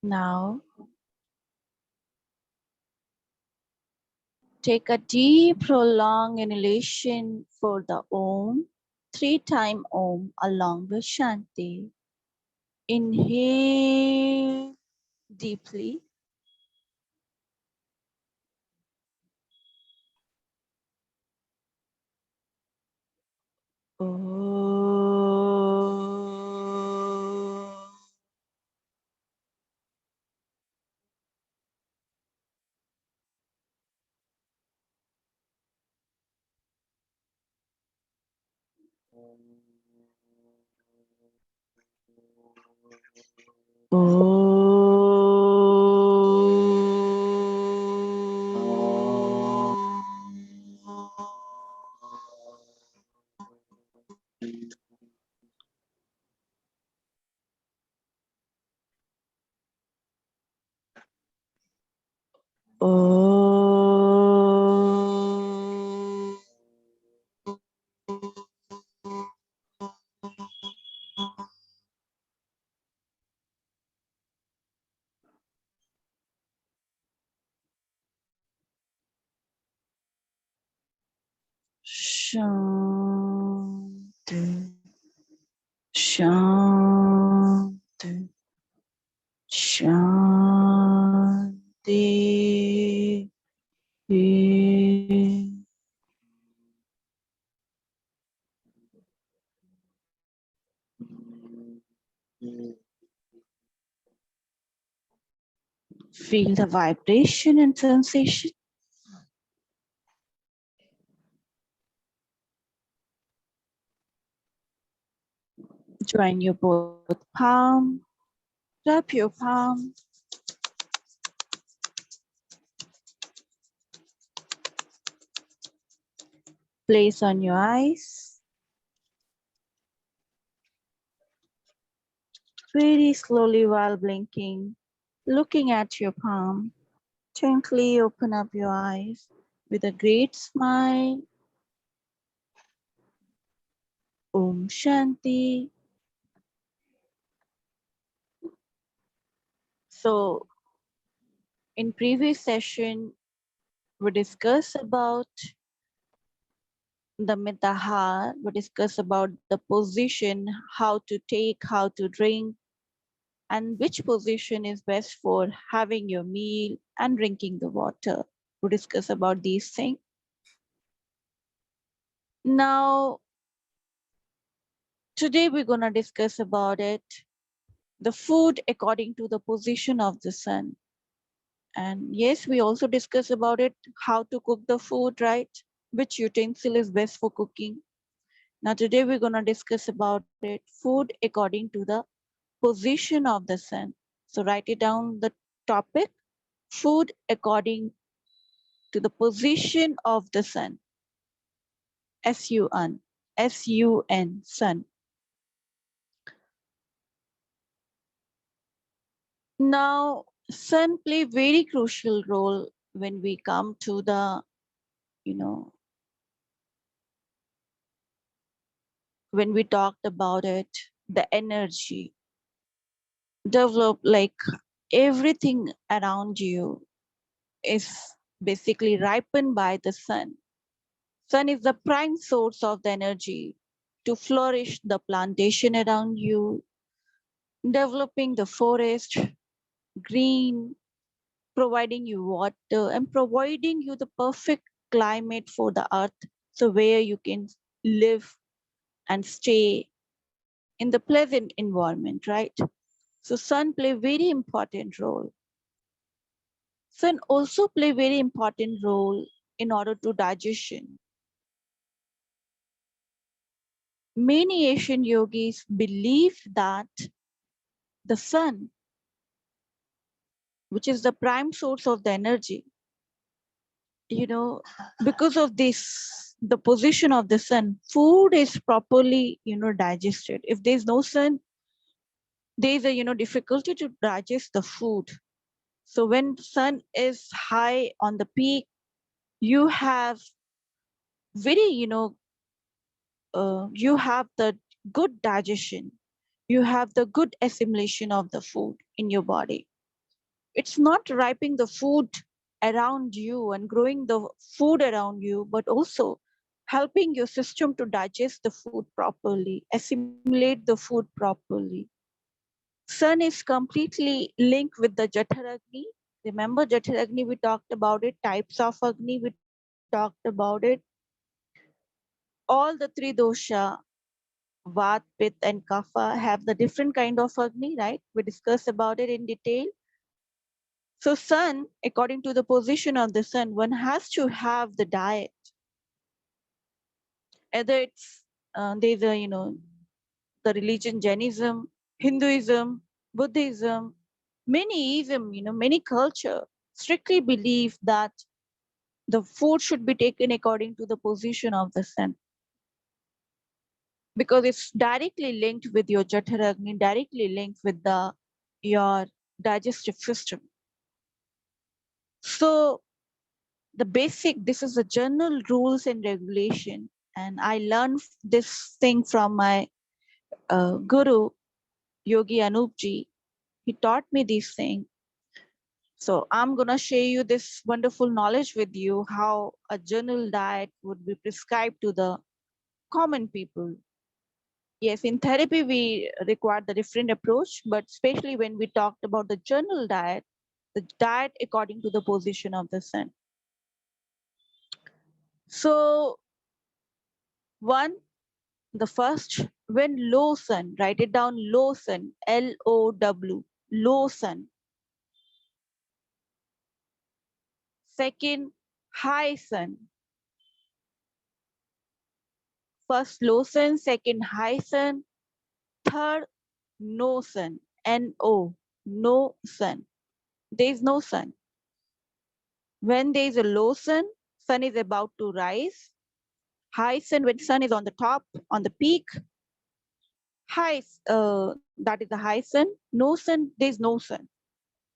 Now, take a deep, prolonged inhalation for the Om, 3-time Om along with Shanti. Inhale deeply. Shanti, Shanti, Shanti. Feel the vibration and sensation. Join your both palm. Wrap your palm. Place on your eyes. Very slowly while blinking, looking at your palm. Gently open up your eyes with a great smile. Om Shanti. So, in previous session, we discussed about the Mitahar, we discussed about the position, how to take, how to drink, and which position is best for having your meal and drinking the water. We discuss about these things. Now, today we're gonna discuss about it, the food according to the position of the sun. And yes, we also discuss about it, how to cook the food, right? Which utensil is best for cooking. Now today we're gonna discuss about it, food according to the position of the sun. So write it down, the topic, food according to the position of the sun. S-U-N, S-U-N, sun. Now, sun play very crucial role when we come to the, you know, when we talked about it, the energy, develop like everything around you is basically ripened by the sun. Sun is the prime source of the energy to flourish the plantation around you, developing the forest, green, providing you water and providing you the perfect climate for the earth. So where you can live and stay in the pleasant environment, right? So sun play very important role. Sun also play very important role in order to digestion. Many Asian yogis believe that the sun, which is the prime source of the energy, you know, because of this, the position of the sun, food is properly, digested. If there's no sun, there's a, difficulty to digest the food. So when sun is high on the peak, you have very, you have the good digestion. You have the good assimilation of the food in your body. It's not ripening the food around you and growing the food around you, but also helping your system to digest the food properly, assimilate the food properly. Sun is completely linked with the Jataragni. Remember Jataragni, we talked about it, types of Agni, we talked about it. All the three dosha, Vat, Pit, and Kapha have the different kind of Agni, right? We discussed about it in detail. So sun, according to the position of the sun, one has to have the diet. Either it's there's a the religion Jainism, Hinduism, Buddhism, many ism, many culture strictly believe that the food should be taken according to the position of the sun because it's directly linked with your Jataragni, directly linked with the your digestive system. So the basic, this is the general rules and regulation, and I learned this thing from my guru Yogi Anupji. He taught me this thing. So I'm gonna share you this wonderful knowledge with you how a general diet would be prescribed to the common people. Yes, in therapy we require the different approach, but especially when we talked about the general diet, the diet according to the position of the sun. So one, the first, when low sun, write it down, low sun, Low, low sun. Second, high sun. First low sun, second high sun, third no sun, No, no sun. There is no sun. When there is a low sun is about to rise. High sun, when sun is on the top, on the peak. High, that is the high sun. No sun, there is no sun.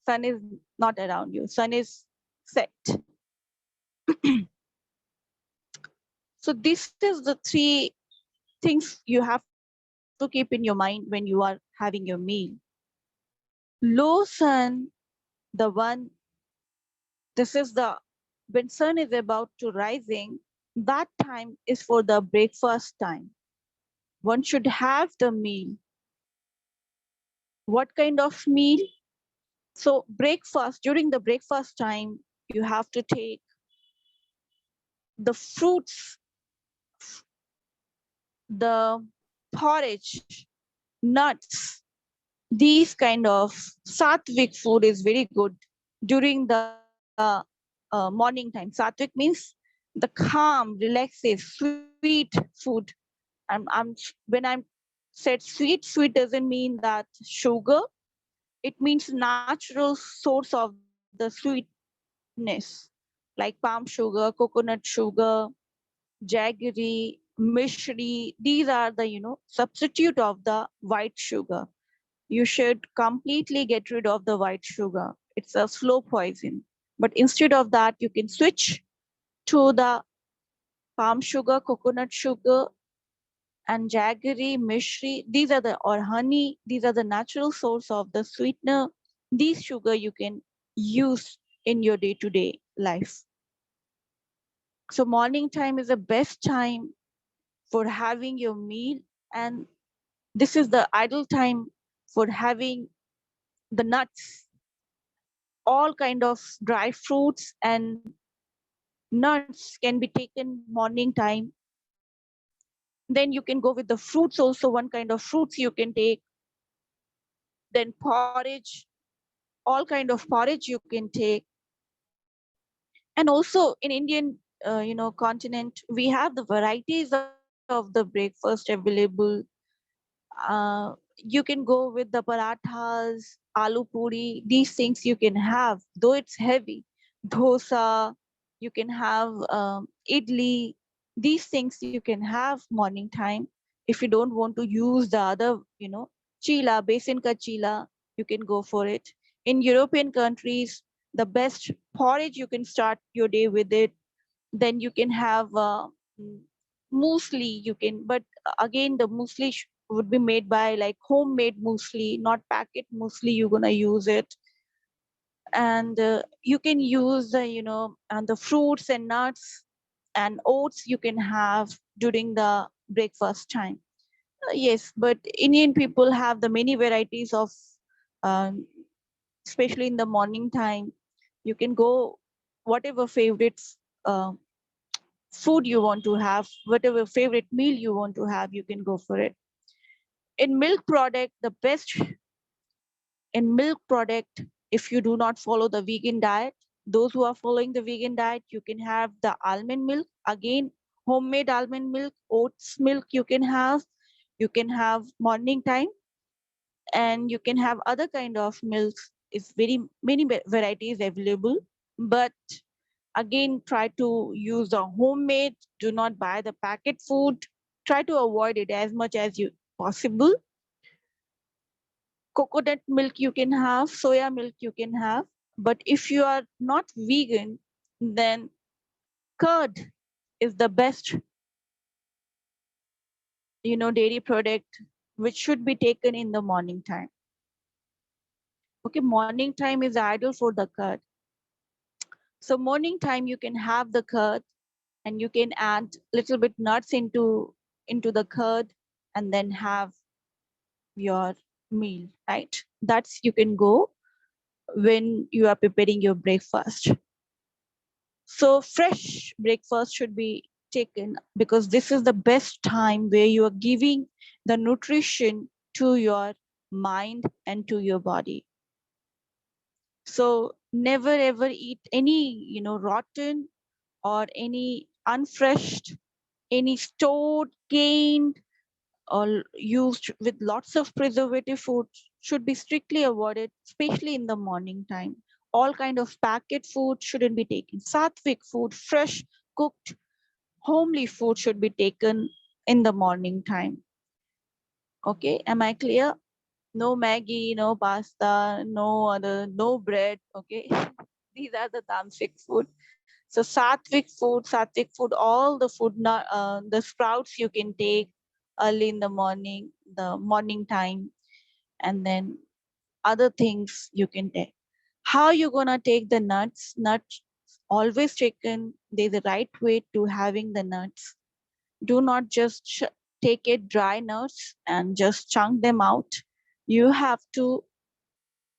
Sun is not around you. Sun is set. So this is the three things you have to keep in your mind when you are having your meal. Low sun, the one, this is the, when sun is about to rising, that time is for the breakfast time. One should have the meal. What kind of meal? So breakfast, during the breakfast time, you have to take the fruits, the porridge, nuts, these kind of sattvic food is very good during the morning time. Sattvic means the calm, relaxes, sweet food. When I'm said sweet, sweet doesn't mean that sugar. It means natural source of the sweetness, like palm sugar, coconut sugar, jaggery, mishri. These are the substitute of the white sugar. You should completely get rid of the white sugar. It's a slow poison. But instead of that, you can switch to the palm sugar, coconut sugar, and jaggery, mishri. These are the, or honey. These are the natural source of the sweetener. These sugar you can use in your day-to-day life. So morning time is the best time for having your meal, and this is the ideal time for having the nuts, all kind of dry fruits and nuts can be taken morning time. Then you can go with the fruits also, one kind of fruits you can take. Then porridge, all kind of porridge you can take. And also in Indian continent, we have the varieties of the breakfast available. You can go with the parathas, aloo puri, these things you can have, though it's heavy. Dosa, you can have idli, these things you can have morning time. If you don't want to use the other, chila, besan ka chila, you can go for it. In European countries, the best porridge you can start your day with it. Then you can have mm, muesli, you can, but again the muesli would be made by like homemade muesli, not packet muesli you're gonna use it. And you can use the, and the fruits and nuts and oats you can have during the breakfast time. Yes, but Indian people have the many varieties of, um, especially in the morning time. You can go whatever favorite uh, food you want to have, whatever favorite meal you want to have, you can go for it. In milk product, the best in milk product, if you do not follow the vegan diet, those who are following the vegan diet, you can have the almond milk. Again, homemade almond milk, oats milk you can have. You can have morning time, and you can have other kind of milks. It's very many varieties available. But again, try to use the homemade. Do not buy the packet food. Try to avoid it as much as you possible. Coconut milk you can have, soya milk you can have. But if you are not vegan, then curd is the best, dairy product which should be taken in the morning time. Okay, morning time is ideal for the curd. So morning time you can have the curd, and you can add little bit nuts into the curd, and then have your meal, right? That's you can go when you are preparing your breakfast. So fresh breakfast should be taken, because this is the best time where you are giving the nutrition to your mind and to your body. So never ever eat any, rotten or any unfreshed, any stored, canned, or used with lots of preservative foods should be strictly avoided, especially in the morning time. All kind of packet food shouldn't be taken. Sattvic food, fresh, cooked, homely food should be taken in the morning time. Okay, am I clear? No Maggie, no pasta, no other, no bread. Okay, these are the tamasic food. So sattvic food, all the food, not the sprouts you can take early in the morning time, and then other things you can take. How you gonna take the nuts? Nuts always taken. There's a right way to having the nuts. Do not just take it dry nuts and just chunk them out. You have to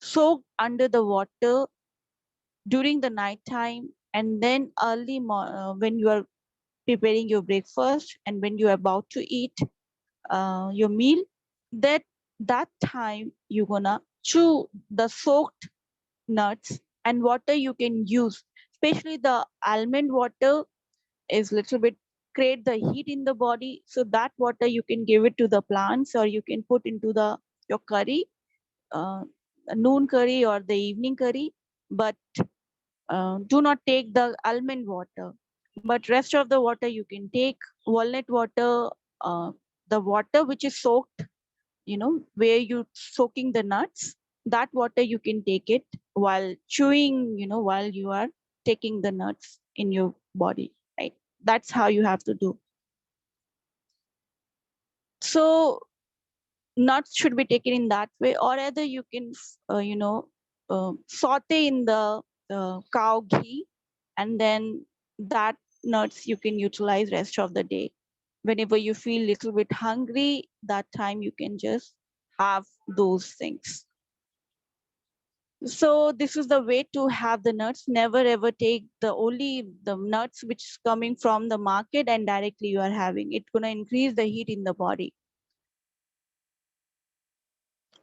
soak under the water during the night time, and then when you are preparing your breakfast and when you're about to eat your meal, that time you're gonna chew the soaked nuts. And water you can use, especially the almond water, is little bit create the heat in the body. So that water you can give it to the plants, or you can put into the your curry, uh, noon curry or the evening curry. But do not take the almond water. But rest of the water you can take walnut water, uh, the water which is soaked, where you soaking the nuts. That water you can take it while chewing, while you are taking the nuts in your body, right? That's how you have to do. So nuts should be taken in that way, or either you can saute in the cow ghee, and then that nuts you can utilize rest of the day. Whenever you feel little bit hungry, that time you can just have those things. So this is the way to have the nuts. Never ever take the only the nuts which is coming from the market and directly you are having. It's going to increase the heat in the body.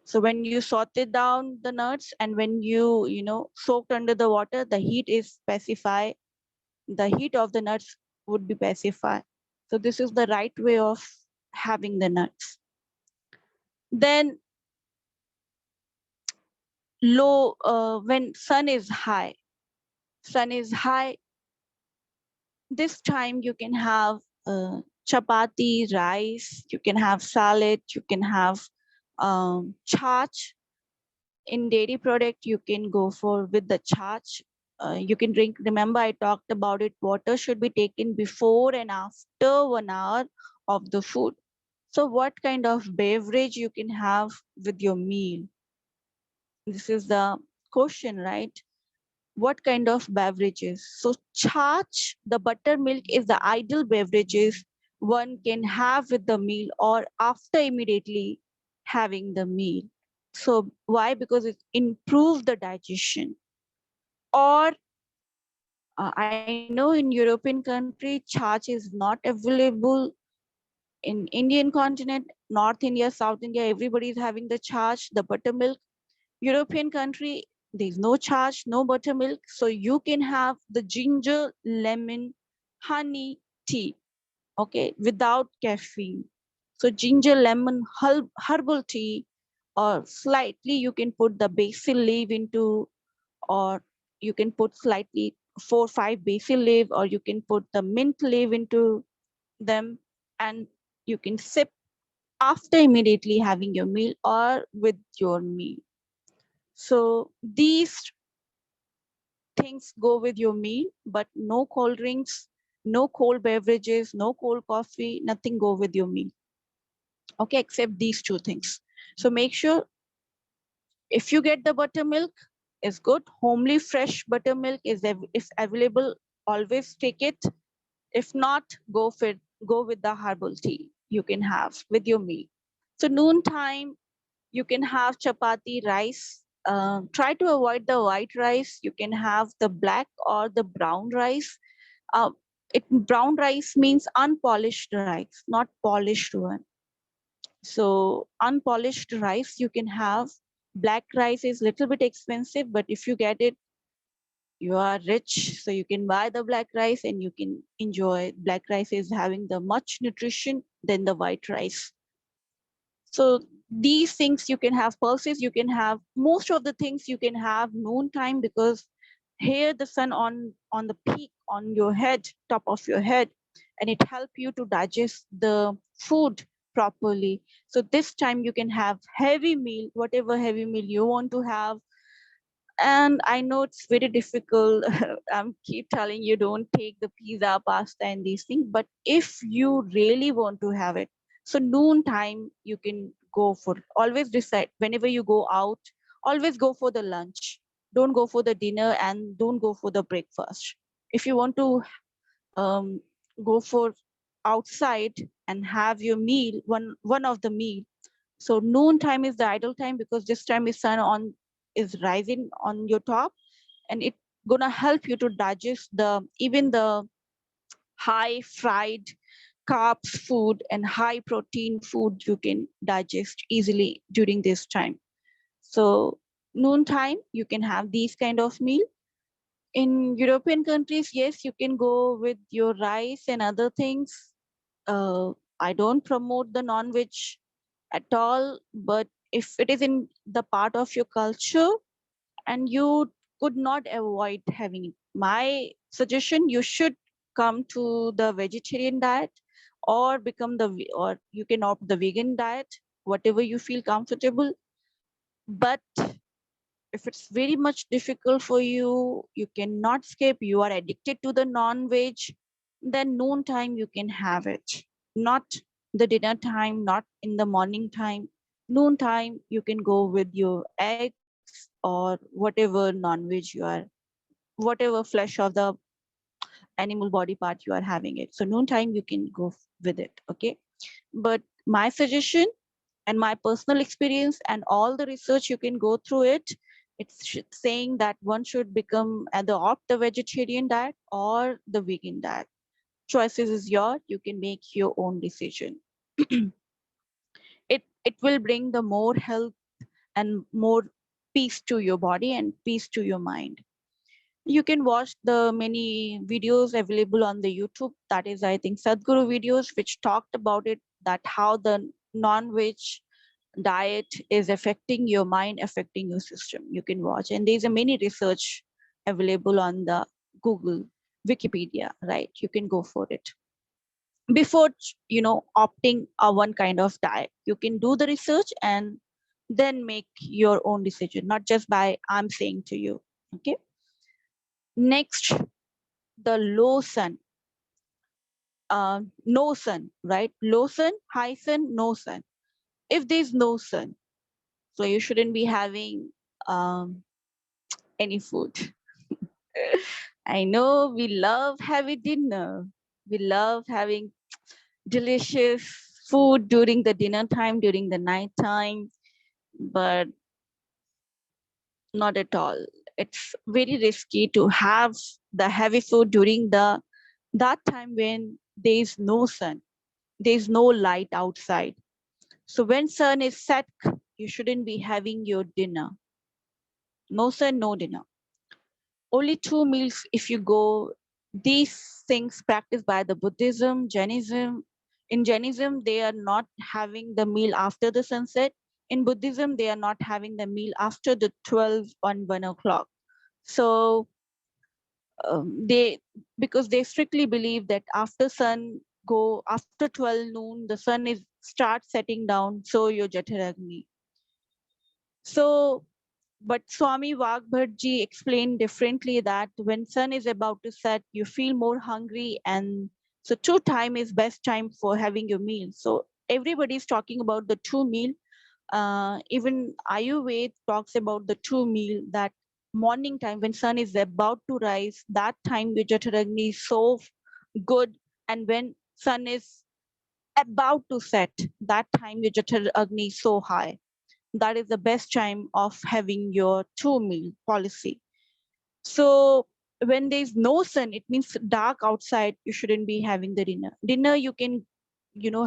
So when you saute down the nuts, and when you soaked under the water, the heat is specified. The heat of the nuts would be pacified. So this is the right way of having the nuts. Then when sun is high, this time you can have chapati, rice, you can have salad, you can have chaach. In dairy product, you can go for with the chaach. You can drink. Remember, I talked about it. Water should be taken before and after 1 hour of the food. So, what kind of beverage you can have with your meal? This is the question, right? what kind of beverages. So chach, the buttermilk is the ideal beverages one can have with the meal or after immediately having the meal. So why? Because it improves the digestion. Or I know in European country, chach is not available in Indian continent, North India, South India. Everybody is having the chach, the buttermilk. European country, there's no charge, no buttermilk. So you can have the ginger, lemon, honey tea, okay, without caffeine. So ginger, lemon, herbal tea, or slightly you can put the basil leaf into, or you can put slightly 4 5 basil leaf, or you can put the mint leaf into them, and you can sip after immediately having your meal or with your meal. So these things go with your meal, but no cold drinks, no cold beverages, no cold coffee, nothing go with your meal. Okay, except these two things. So make sure if you get the buttermilk, is good. Homely fresh buttermilk is if available, always take it. If not, go with the herbal tea you can have with your meal. So noon time, you can have chapati rice. Try to avoid the white rice. You can have the black or the brown rice. uh, Brown rice means unpolished rice, not polished one. So unpolished rice you can have. Black rice is little bit expensive, but if you get it, you are rich, so you can buy the black rice and you can enjoy. Black rice is having the much nutrition than the white rice. So these things you can have. Pulses you can have. Most of the things you can have noon time, because here the sun on the peak on your head, top of your head, and it help you to digest the food properly. So this time you can have heavy meal, whatever heavy meal you want to have. And I know it's very difficult. I'm keep telling you, don't take the pizza, pasta, and these things. But if you really want to have it, so noon time you can go for. Always decide whenever you go out. Always go for the lunch. Don't go for the dinner and don't go for the breakfast. If you want to um, go for outside and have your meal, one of the meal, so noon time is the ideal time, because this time is sun on is rising on your top, and it gonna help you to digest the even the high fried carbs food and high protein food you can digest easily during this time. So noon time you can have these kind of meal. In European countries, yes, you can go with your rice and other things. I don't promote the non-veg at all, but if it is in the part of your culture and you could not avoid having it, my suggestion, you should come to the vegetarian diet, or or you can opt the vegan diet, whatever you feel comfortable. But if it's very much difficult for you, you cannot skip, you are addicted to the non-veg, then noon time you can have it. Not the dinner time, not in the morning time. Noon time you can go with your eggs or whatever non-veg you are, whatever flesh of the animal body part you are having it. So noon time you can go with it. Okay. But my suggestion and my personal experience and all the research, you can go through it, it's saying that one should become either opt the vegetarian diet or the vegan diet. Choices is yours, you can make your own decision. It will bring the more health and more peace to your body and peace to your mind. You can watch the many videos available on the YouTube, that is, I think, Sadhguru videos, which talked about it, that how the non-veg diet is affecting your mind, affecting your system. You can watch, and there's a many research available on the Google, Wikipedia, right? You can go for it before opting a one kind of diet. You can do the research and then make your own decision, not just by I'm saying to you. Okay. Next, the low sun. No sun, right? Low sun, high sun, no sun. If there's no sun, so you shouldn't be having um, any food. I know we love having dinner. We love having delicious food during the dinner time, during the night time, but not at all. It's very risky to have the heavy food during the that time when there is no sun, there is no light outside. So when sun is set, you shouldn't be having your dinner. No sun, no dinner. Only two meals if you go. These things practiced by the Buddhism, Jainism. In Jainism, they are not having the meal after the sunset. In Buddhism, they are not having the meal after the 12 on 1 o'clock. So they, because they strictly believe that after sun go, after 12 noon, the sun is start setting down, so your Jataragni. So but Swami Vagbharji explained differently that when sun is about to set, you feel more hungry, and so two time is best time for having your meal. So everybody is talking about the two meal. Even Ayurveda talks about the two meal, that morning time when sun is about to rise, that time your Jataragni is so good, and when sun is about to set, that time your Jataragni is so high. That is the best time of having your two meal policy. So when there's no sun, it means dark outside, you shouldn't be having the dinner. Dinner you can,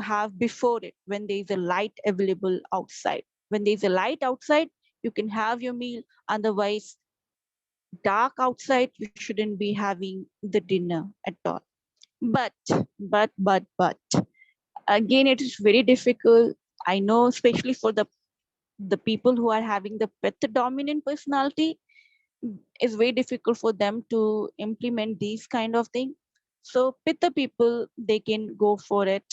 have before it when there's a light available outside. When there's a light outside, you can have your meal. Otherwise, dark outside, you shouldn't be having the dinner at all. But, but, again, it is very difficult. I know, especially for the people who are having the pitta dominant personality, it's very difficult for them to implement these kind of thing. So pitta people, they can go for it.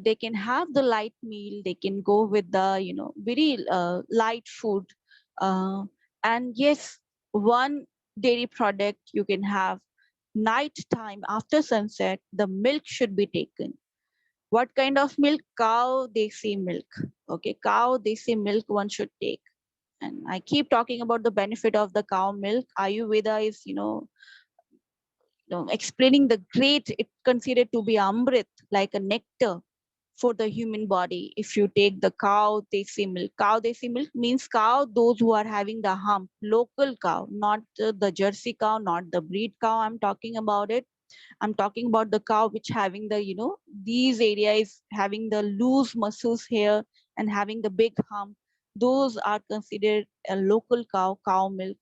They can have the light meal, they can go with the very light food. uh, and yes, one dairy product you can have. Night time after sunset, the milk should be taken. What kind of milk? Cow desi milk. Okay, cow desi milk one should take. And I keep talking about the benefit of the cow milk. Ayurveda is, explaining the great, it considered to be amrit, like a nectar for the human body. If you take the cow desi milk means cow, those who are having the hump, local cow, not the Jersey cow, not the breed cow. I'm talking about it. I'm talking about the cow which having the, these areas having the loose muscles here and having the big hump. Those are considered a local cow, cow milk.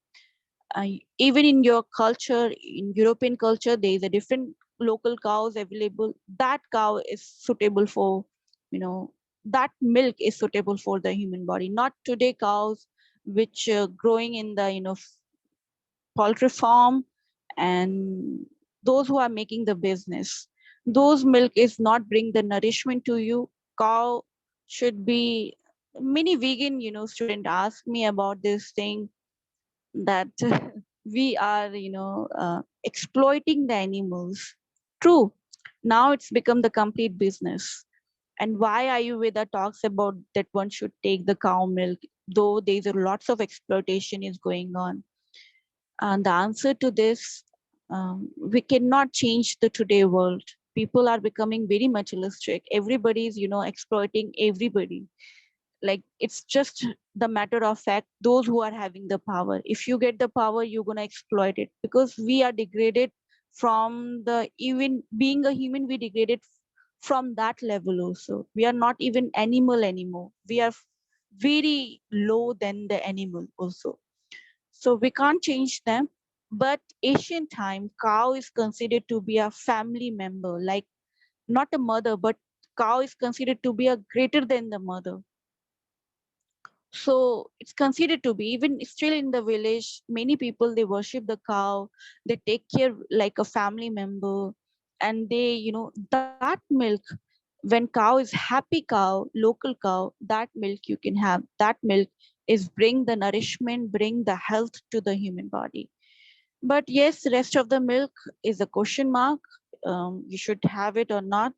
uh, Even in your culture, in European culture, there is a different local cows available. That cow is suitable for, you know that milk is suitable for the human body, not today cows which growing in the poultry farm, and those who are making the business. Those milk is not bring the nourishment to you. Cow should be, many vegan student ask me about this thing, that we are exploiting the animals. True, now it's become the complete business. And why Ayurveda talks about that one should take the cow milk, though there's a lots of exploitation is going on. And the answer to this, we cannot change the today world. People are becoming very materialistic. Everybody is exploiting everybody. Like, it's just the matter of fact, those who are having the power, if you get the power, you're going to exploit it, because we are degraded from the, even being a human, we degraded from that level also. We are not even animal anymore, we are very low than the animal also. So we can't change them. But ancient time, cow is considered to be a family member, like not a mother, but cow is considered to be a greater than the mother. So it's considered to be, even still in the village, many people, they worship the cow, they take care like a family member. And they, that milk, when cow is happy cow, local cow, that milk you can have. That milk is bring the nourishment, bring the health to the human body. But yes, rest of the milk is a question mark. You should have it or not,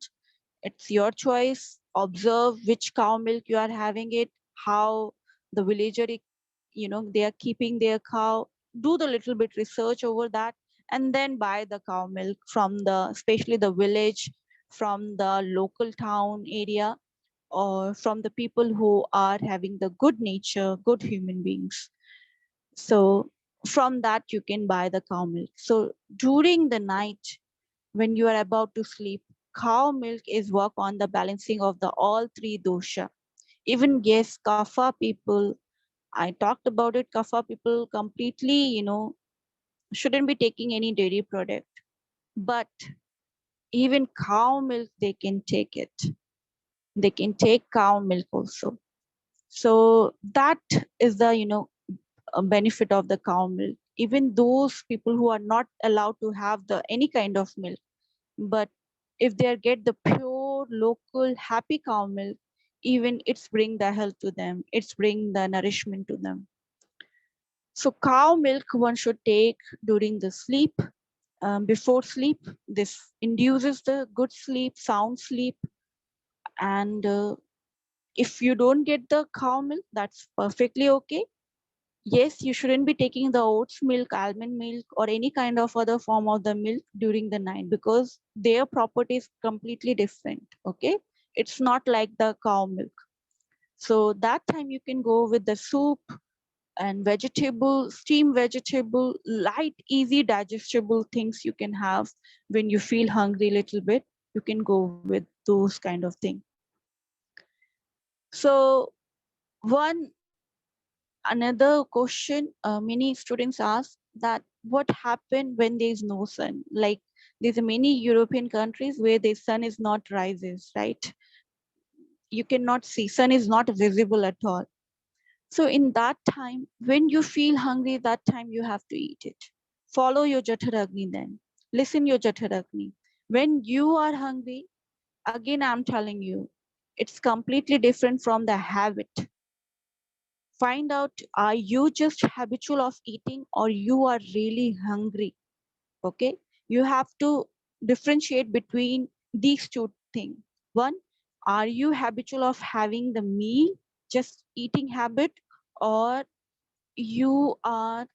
it's your choice. Observe which cow milk you are having it, how the villager, they are keeping their cow. do the little bit research over that, and then buy the cow milk from the, especially the village, from the local town area, or from the people who are having the good nature, good human beings. So from that you can buy the cow milk. So during the night when you are about to sleep, cow milk is work on the balancing of the all three dosha. Even yes, kapha people, I talked about it, kapha people completely, shouldn't be taking any dairy product. But even cow milk, they can take it. They can take cow milk also. So that is the, a benefit of the cow milk. Even those people who are not allowed to have the any kind of milk, but if they get the pure local happy cow milk, even it's bring the health to them, it's bring the nourishment to them. So cow milk one should take during the sleep, before sleep. This induces the good sleep, sound sleep. And if you don't get the cow milk, that's perfectly okay. Yes, you shouldn't be taking the oats milk, almond milk, or any kind of other form of the milk during the night, because their property is completely different. Okay, it's not like the cow milk. So that time you can go with the soup and vegetable, steamed vegetable, light, easy digestible things you can have when you feel hungry a little bit. You can go with those kind of thing. So one another question many students ask, that what happened when there is no sun? Like there's many European countries where the sun is not rises, right? You cannot see, sun is not visible at all. So in that time, when you feel hungry, that time you have to eat it. Follow your Jataragni then. Listen your Jataragni. When you are hungry, again I'm telling you, it's completely different from the habit. Find out, are you just habitual of eating or you are really hungry? Okay. You have to differentiate between these two things. One, are you habitual of having the meal, just eating habit, or you are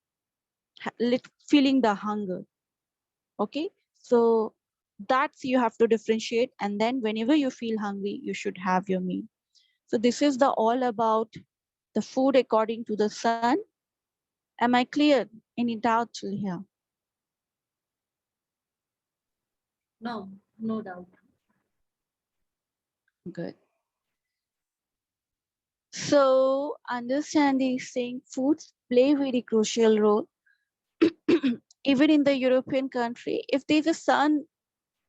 feeling the hunger? Okay. So that's, you have to differentiate, and then whenever you feel hungry you should have your meal. So this is the all about the food according to the sun. Am I clear? Any doubt till here? No, no doubt. Good. So understand these things, foods play very crucial role. Even in the European country, if there's a sun,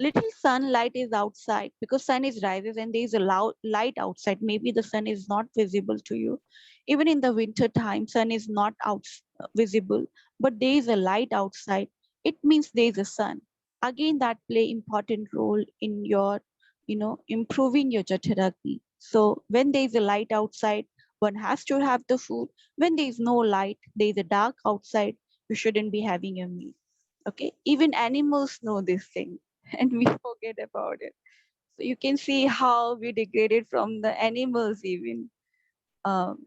little sunlight is outside, because sun is rises and there is a loud light outside, maybe the sun is not visible to you. Even in the winter time, sun is not out visible, but there is a light outside, it means there is a sun. Again, that play important role in your, improving your Jataragni. So when there is a light outside, one has to have the food. When there is no light, there is a dark outside, you shouldn't be having a meal. Okay, even animals know this thing and we forget about it. So you can see how we degraded from the animals even. Um,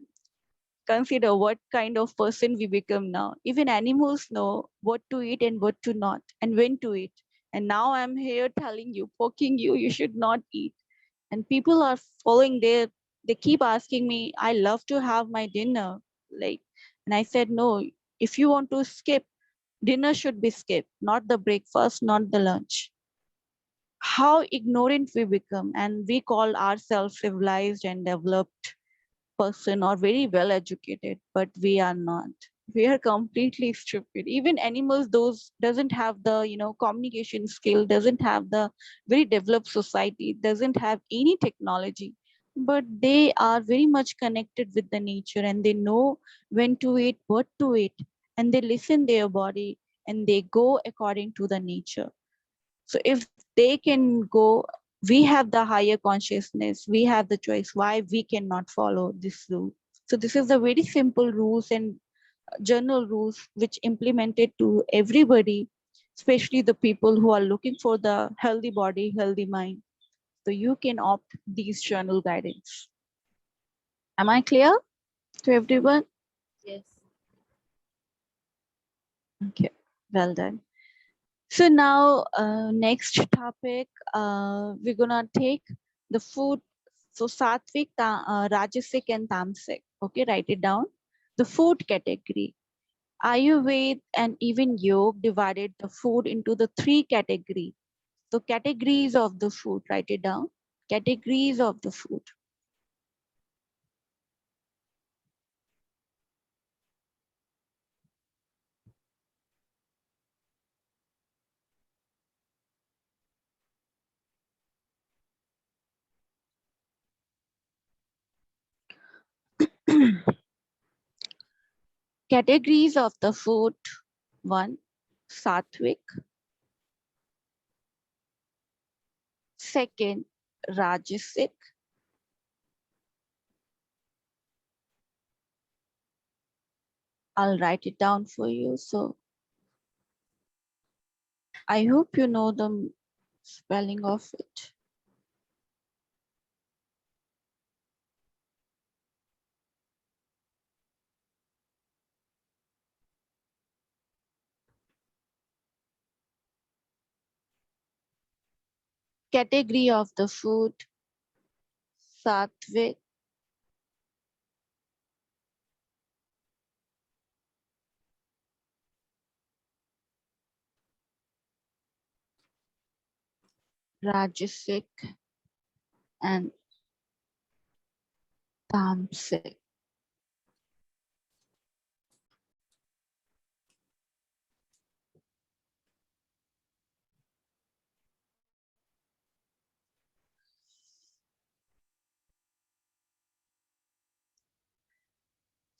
Consider what kind of person we become now. Even animals know what to eat and what to not, and when to eat. And now I'm here telling you, poking you, you should not eat. And people are following their, they keep asking me, I love to have my dinner. Like, and I said, no, if you want to skip, dinner should be skipped, not the breakfast, not the lunch. How ignorant we become, and we call ourselves civilized and developed person or very well educated, but we are not. We are completely stupid. Even animals, those doesn't have the, communication skill, doesn't have the very developed society, doesn't have any technology, but they are very much connected with the nature, and they know when to eat, what to eat, and they listen their body, and they go according to the nature. So if they can go, we have the higher consciousness, we have the choice. Why we cannot follow this rule? So this is the very simple rules and general rules which implemented to everybody, especially the people who are looking for the healthy body, healthy mind. So you can opt these journal guidance. Am I clear to everyone? Yes. Okay, well done. So now, next topic, we're gonna take the food. So sattvic, rajasic, and tamasic. Okay, write it down. The food category. Ayurveda and even yoga divided the food into the three categories. So categories of the food. Write it down. Categories of the food. Categories of the food. One, sattvic. Second, rajasic. I'll write it down for you. So I hope you know the spelling of it. Category of the food, sattvic, rajasic, and tamasic.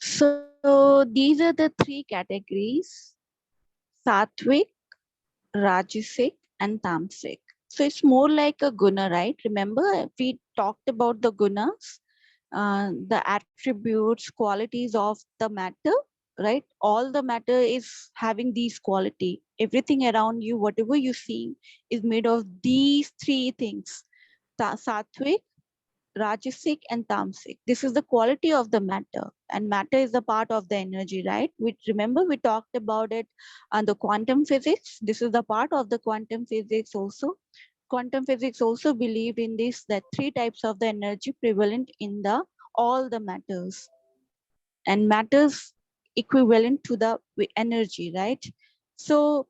So these are the three categories, sattvic, rajasic, and tamasic. So it's more like a guna, right? Remember, we talked about the gunas, the attributes, qualities of the matter, right? All the matter is having these quality. Everything around you, whatever you see, is made of these three things: sattvic, rajasic, and tamasic. This is the quality of the matter, and matter is a part of the energy, right? We remember we talked about it on the quantum physics. This is the part of the quantum physics also. Quantum physics also believe in this, that three types of the energy prevalent in the all the matters, and matters equivalent to the energy, right? So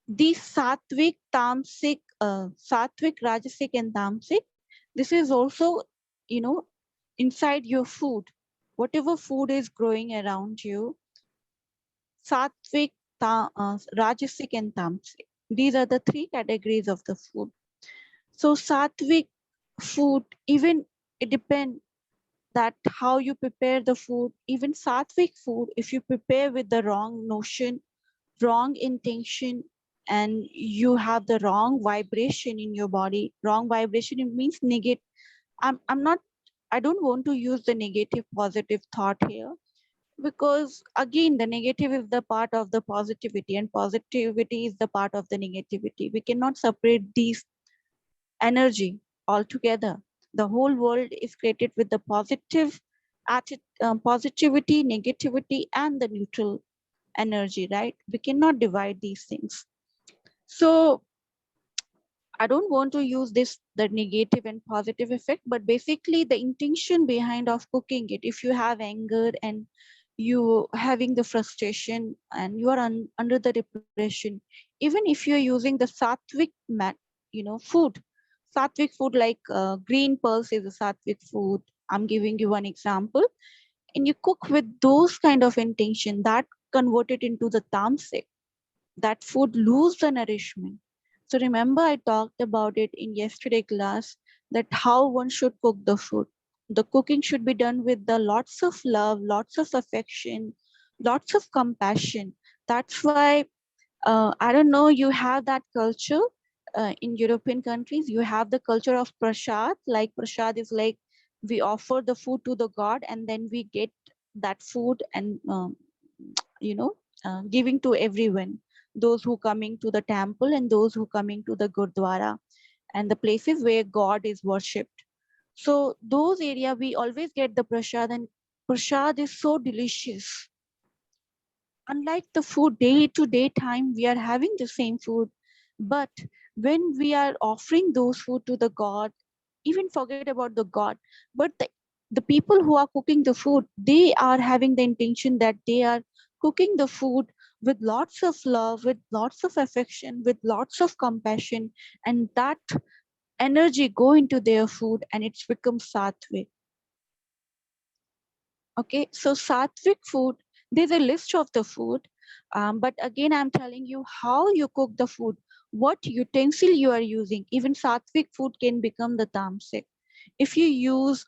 these sattvic, rajasic, and tamasic, this is also, you know, inside your food. Whatever food is growing around you, sattvic, rajasic, and tamasic. These are the three categories of the food. So sattvic food, even it depends that how you prepare the food. Even sattvic food, if you prepare with the wrong notion, wrong intention, and you have the wrong vibration in your body. Wrong vibration, it means negative. I'm not, I don't want to use the negative positive thought here, because again the negative is the part of the positivity and positivity is the part of the negativity. We cannot separate these energy altogether. The whole world is created with the positive positivity, negativity, and the neutral energy, right? We cannot divide these things. So I don't want to use this, the negative and positive effect, but basically the intention behind of cooking it. If you have anger and you having the frustration and you are under the depression, even if you're using the sattvic food, sattvic food like green pulse is a sattvic food. I'm giving you one example, and you cook with those kind of intention that converted into the tamasic, that food lose the nourishment. So remember I talked about it in yesterday class, that how one should cook the food. The cooking should be done with the lots of love, lots of affection, lots of compassion. That's why I don't know, you have that culture in European countries. You have the culture of prasad. Like prasad is like we offer the food to the god and then we get that food and you know giving to everyone, those who coming to the temple and those who coming to the gurdwara and the places where god is worshipped. So those area we always get the prasad, and prasad is so delicious. unlike the food day to day time, we are having the same food, but when we are offering those food to the god, even forget about the god, but the people who are cooking the food, they are having the intention that they are cooking the food with lots of love, with lots of affection, with lots of compassion, and that energy go into their food and it's become sattvic. Okay, so sattvic food, there's a list of the food, but again, I'm telling you how you cook the food, what utensil you are using. Even sattvic food can become the tamasic. If you use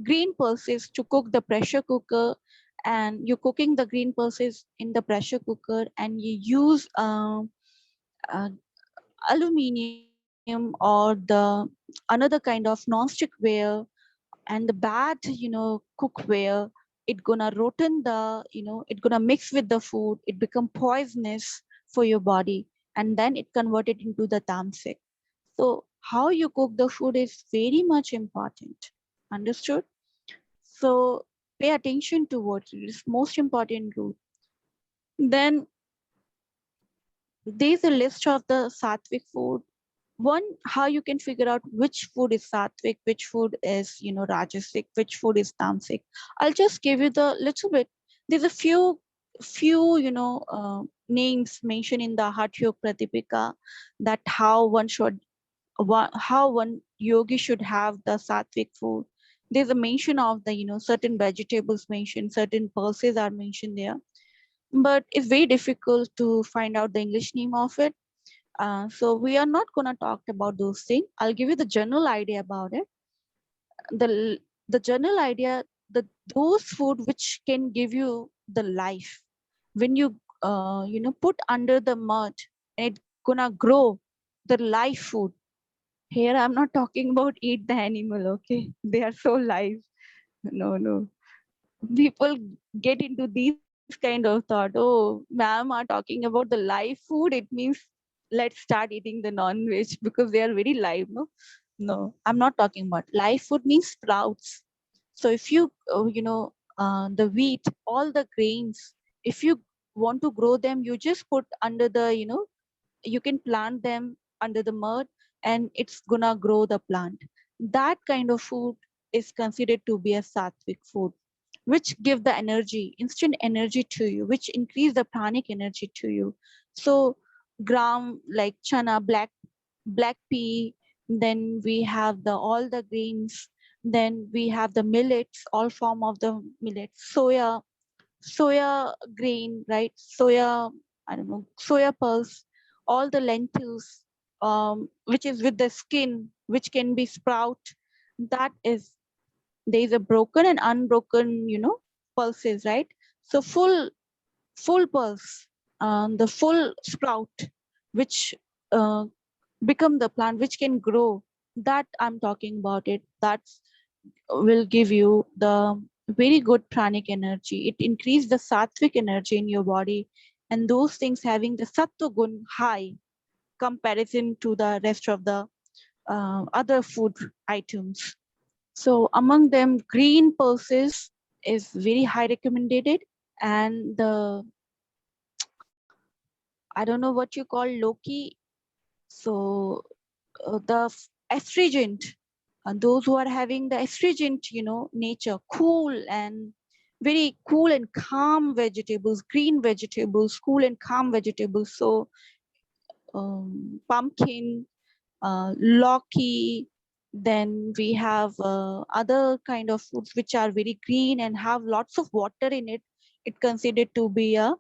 green pulses to cook the pressure cooker, and you're cooking the green pulses in the pressure cooker, and you use uh, aluminium or the another kind of non-stick ware, and the bad cookware, it gonna rotten the, it gonna mix with the food, it become poisonous for your body, and then it converted into the tamasic. So how you cook the food is very much important. Understood? So pay attention to what is most important rule. Then there's a list of the sattvic food. One, how you can figure out which food is sattvic, which food is rajasic, which food is tamasic. I'll just give you the little bit. There's a few names mentioned in the Hatha Yoga Pratipika, that how one should, how one yogi should have the sattvic food. There's a mention of the certain vegetables mentioned, certain pulses are mentioned there, but it's very difficult to find out the English name of it. So we are not going to talk about those things. I'll give you the general idea about it. The general idea, that those food which can give you the life, when you put under the mud, it gonna grow the life food. Here I'm not talking about eat the animal, okay? They are so live. No, no. People get into these kind of thought. Oh, ma'am are talking about the live food. It means let's start eating the non-veg because they are very live. No, no, I'm not talking about live food means sprouts. So if you, the wheat, all the grains, if you want to grow them, you just put under the, you can plant them under the mud and it's gonna grow the plant. That kind of food is considered to be a sattvic food, which give the energy, instant energy to you, which increase the pranic energy to you. So gram like chana, black pea, then we have the all the grains, then we have the millets, all form of the millets, soya grain, right? Soya, I don't know, soya pulse, all the lentils, which is with the skin, which can be sprout. That is, there is a broken and unbroken, pulses, right? So full pulse, the full sprout, which uh, become the plant, which can grow. That I'm talking about it. That's will give you the very good pranic energy. It increase the sattvic energy in your body, and those things having the sattva gun high comparison to the rest of the other food items. So among them, green pulses is very high recommended, and the, I don't know what you call Loki. So astringent, those who are having the astringent, nature, cool and very cool and calm vegetables, green vegetables, cool and calm vegetables. So pumpkin, Loki, then we have other kind of foods which are very green and have lots of water in it. It considered to be a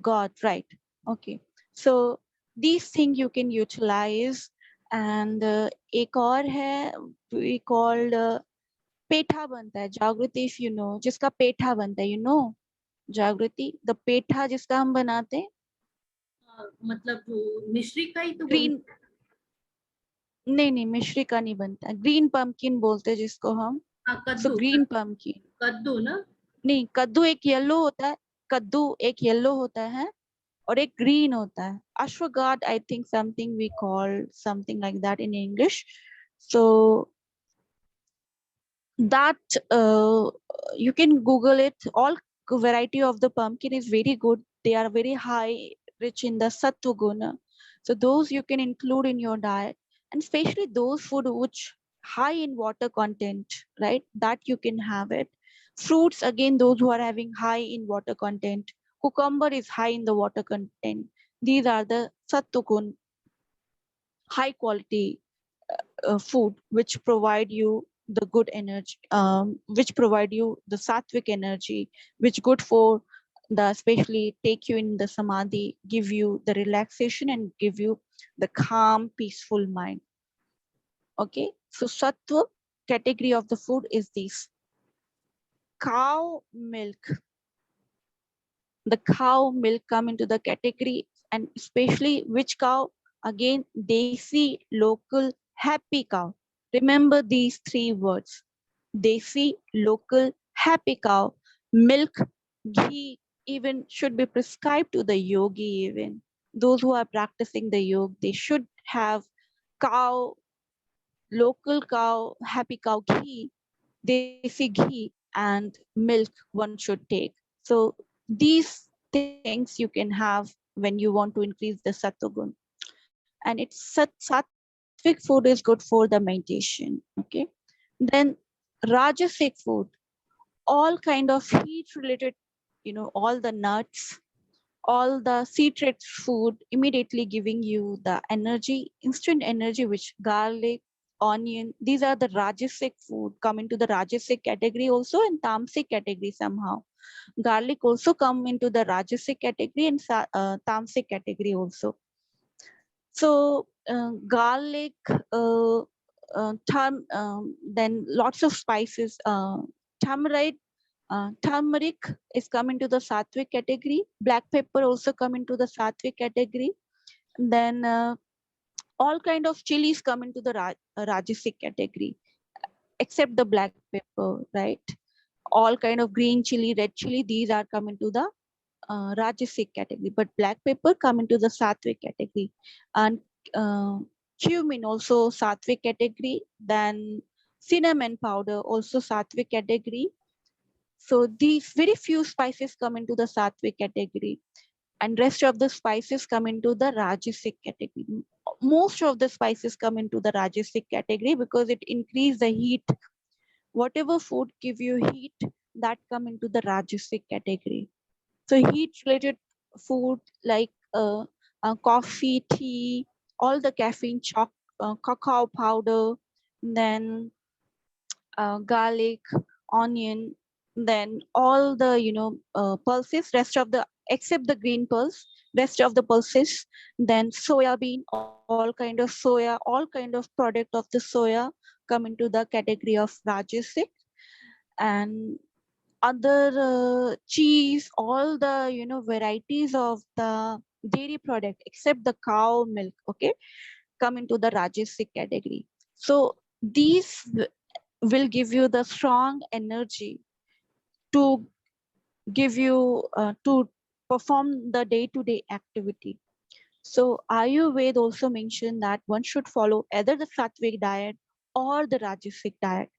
god, right? Okay, so these things you can utilize. And एक और है, we called पेठा बनता है, जागृति, if you know, जिसका पेठा बनता है, जागृति, the पेठा जिसका हम बनाते हैं, मतलब जो मिश्री का ही तो ग्रीन, नहीं मिश्री का नहीं बनता, ग्रीन पम्पकिन बोलते हैं जिसको हम. हाँ, सो कद्दू ग्रीन पम्पकिन, कद्दू ना. नहीं, कद्दू एक येलो होता है, कद्दू एक येलो होता है और एक ग्रीन होता है. Ashwagandha, I think something we call something like that in English. So that you can google it. All variety of the pumpkin is very good. They are very high, rich in the sattva guna. So those you can include in your diet, and especially those food which high in water content, right? That you can have it. Fruits, again, those who are having high in water content. Cucumber is high in the water content. These are the sattva gun, high quality food which provide you the good energy, which provide you the sattvic energy, which good for the, especially take you in the samadhi, give you the relaxation and give you the calm, peaceful mind. Okay, so sattva category of the food is this. Cow milk. The cow milk come into the category, and especially which cow? Again, desi, local, happy cow. Remember these three words: desi, local, happy cow. Milk, ghee even should be prescribed to the yogi. Even those who are practicing the yoga, they should have cow, local cow, happy cow ghee, desi ghee, and milk one should take. So these things you can have when you want to increase the sattva. And it's sattvic food is good for the meditation. Okay. Then rajasic food, all kind of heat related, all the nuts, all the citrate food immediately giving you the energy, instant energy, which garlic, onion, these are the rajasic food, come into the rajasic category also, and tamasic category somehow. Garlic also come into the rajasic category and tamasic category also. So garlic, then lots of spices, tamarind, turmeric is coming to the sattvic category. Black pepper also come into the sattvic category. Then all kind of chilies come into the rajasic category, except the black pepper, right? All kind of green chili, red chili, these are coming to the rajasic category, but black pepper come into the sattvic category. And uh, cumin also sattvic category. Then cinnamon powder also sattvic category. So these very few spices come into the sattvic category, and rest of the spices come into the rajasic category. Most of the spices come into the rajasic category because it increase the heat. Whatever food give you heat, that come into the rajasic category. So heat related food like coffee, tea, all the caffeine, cacao powder, then garlic, onion, then all the pulses, rest of the, except the green pulse, rest of the pulses, then soya bean, all kind of soya, all kind of product of the soya come into the category of rajasic. And other cheese, all the varieties of the dairy product except the cow milk, okay, come into the rajasic category. So these will give you the strong energy to give you to perform the day-to-day activity. So Ayurveda also mentioned that one should follow either the sattvic diet or the rajasic diet.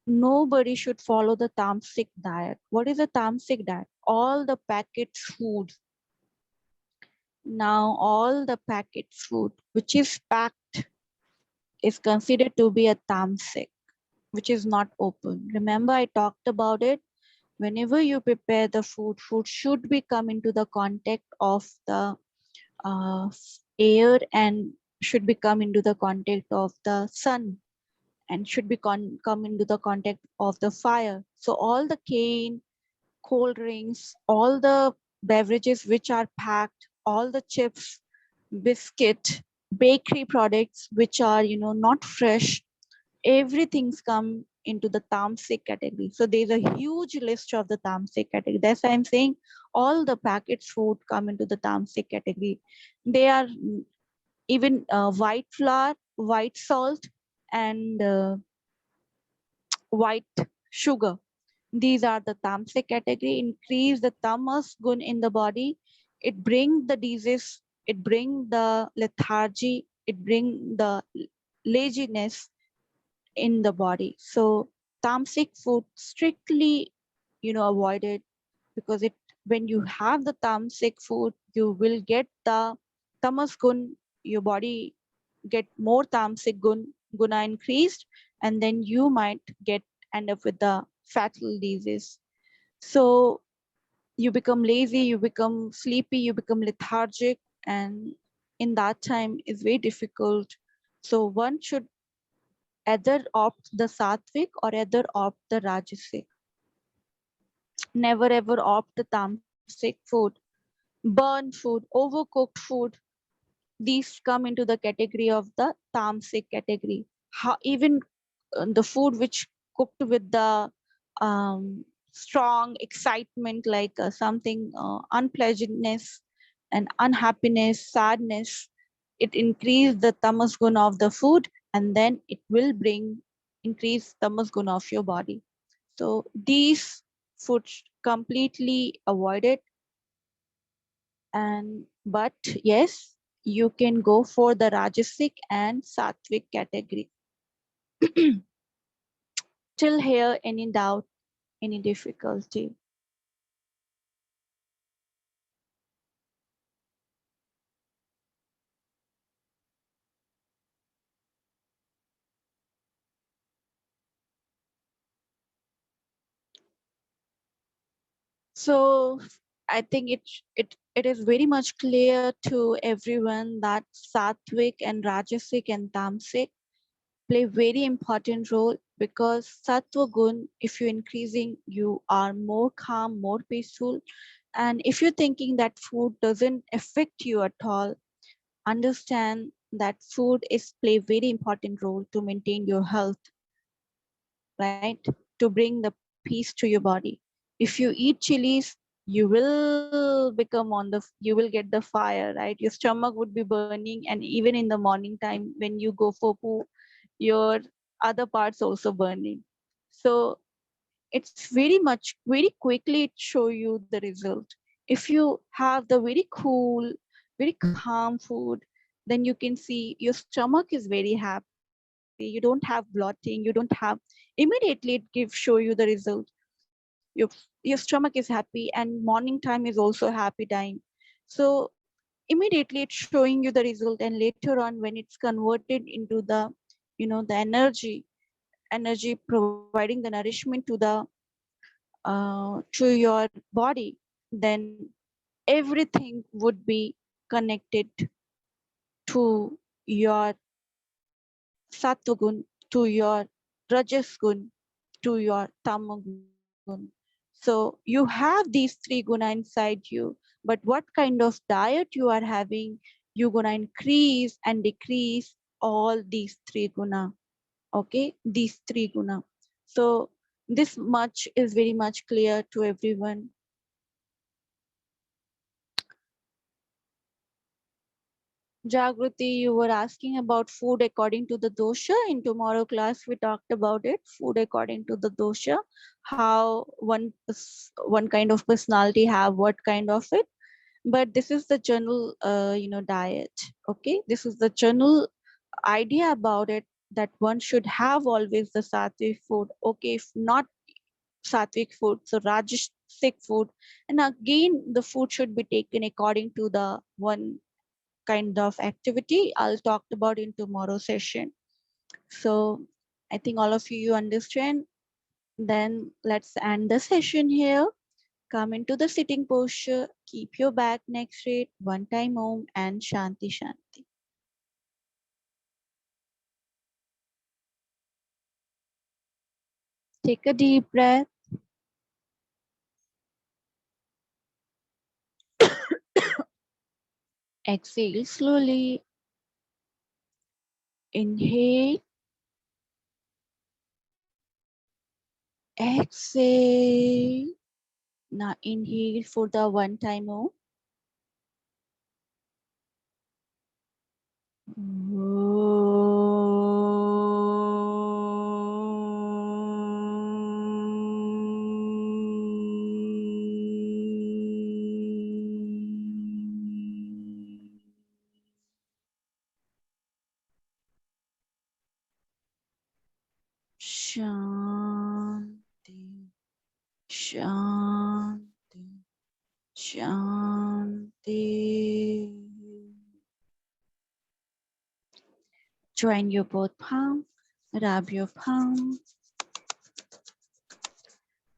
Nobody should follow the tamasic diet. What is a tamasic diet? All the packet food. Now all the packet food which is packed is considered to be a tamasic, which is not open. Remember I talked about it. Whenever you prepare the food, food should be come into the contact of the uh, air, and should be come into the contact of the sun, and should be come into the contact of the fire. So all the cane, cold drinks, all the beverages which are packed, all the chips, biscuit, bakery products which are not fresh, everything's come into the tamasic category. So there's a huge list of the tamasic category. That's why I'm saying all the packaged food come into the tamasic category. They are even white flour, white salt, and white sugar. These are the tamasic category. Increase the tamas gun in the body. It bring the disease. It bring the lethargy. It bring the laziness in the body. So tamasic food strictly avoid it, because it when you have the tamasic food, you will get the tamas gun. Your body get more tamasic guna increased, and then you might get end up with the fatal disease. So you become lazy, you become sleepy, you become lethargic, and in that time is very difficult. So one should either opt the sattvic or either opt the rajasic. Never ever opt the tamasic food, burnt food, overcooked food. These come into the category of the tamasic category. How, even the food which cooked with the strong excitement, like something unpleasantness and unhappiness, sadness, it increase the tamas guna of the food, and then it will bring increase tamas guna of your body. So these foods completely avoided. And but yes, you can go for the rajasic and sattvic category. Till here, any doubt, any difficulty? So I think it is very much clear to everyone that sattvic and rajasic and tamasic play very important role, because sattva gun, if you're increasing, you are more calm, more peaceful. And if you're thinking that food doesn't affect you at all, understand that food is play very important role to maintain your health, right? To bring the peace to your body. If you eat chilies, you will become on the you will get the fire, right? Your stomach would be burning, and even in the morning time when you go for poo, your other parts also burning. So it's very much very quickly it show you the result. If you have the very cool, very calm food, then you can see your stomach is very happy, you don't have bloating, you don't have, immediately it gives show you the result. your your stomach is happy, and morning time is also happy time. So immediately it's showing you the result, and later on when it's converted into the the energy providing the nourishment to your body, then everything would be connected to your sattvagun, to your rajas gun, to your tamagun. So you have these three guna inside you, but what kind of diet you are having, you're gonna increase and decrease all these three guna. Okay, these three guna. So this much is very much clear to everyone. Jagruti, you were asking about food according to the dosha. In tomorrow class, we talked about it. Food according to the dosha, how one kind of personality have what kind of it. But this is the general, diet. Okay, this is the general idea about it, that one should have always the sattvic food. Okay, if not sattvic food, so rajasic food, and again the food should be taken according to the one kind of activity I'll talk about in tomorrow session. So I think all of you understand. Then let's end the session here. Come into the sitting posture. Keep your back neck straight. One time Om and Shanti Shanti. Take a deep breath. Exhale slowly. Inhale. Exhale. Now inhale for the one time Om. Shanti, Shanti. Shanti. Join your both palms, rub your palm,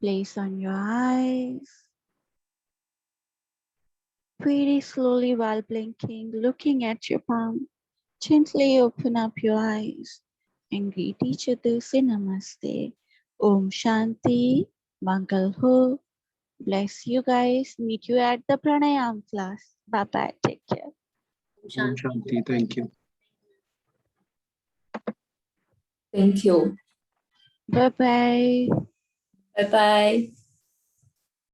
place on your eyes. Very slowly while blinking, looking at your palm, gently open up your eyes and greet each other. Say Namaste. Om Shanti. Mangal Ho. Bless you guys. Meet you at the pranayam class. Bye bye. Take care. Om Shanti. Thank you. Thank you. Bye bye. Bye bye.